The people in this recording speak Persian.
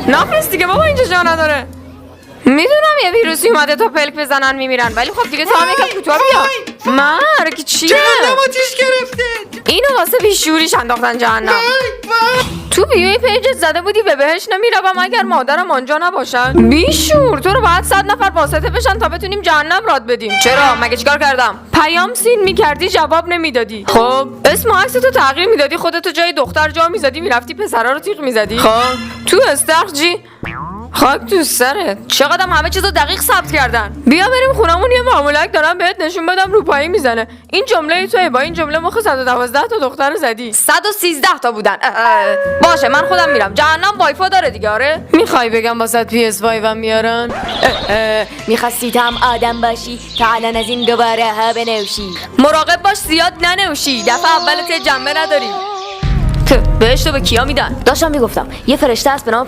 نفرست دیگه بابا، اینجا جا نداره. میدونم یه ویروسی اومده تا پلک بزنن میمیرن، ولی خب دیگه تا هم یکم کوتاه بیا. مرگ چیه؟ جهنم آتیش گرفته. اینو واسه بیشوریش انداختن جهنم. تو بیوی پیجت زده بودی به بهش نمیروم اگر مادرم آنجا نباشد. بیشور، تو رو باید 100 نفر واسطه بشن تا بتونیم جهنم راد بدیم. چرا؟ مگه چیکار کردم؟ پیام سین میکردی جواب نمیدادی. خب اسم و عکس تو تغییر میدادی، خودتو جای دختر جا میزدی، میرفتی پسرا رو تیغ میزدی. خب تو استخجی خاک تو سرت. چقدر همه چیزو دقیق ثبت کردن. بیا بریم خونمون، یه معاملک دارم بهت نشون بدم رو پایی میزنه. این جمله توئه، با این جمله مخ 112 تا دختر رو زدی. 113 تا بودن. باشه من خودم میرم. جهنم وایفا داره دیگه. آره میخوای بگم واسط PS5 هم میارن؟ میخواستی تو هم آدم باشی تا الان از این دوباره ها بنوشی. مراقب باش زیاد ننوشی، دفعه اولت جنبه نداری. بهش تو به کیا میدن؟ داشتم میگفتم یه فرشته هست به نام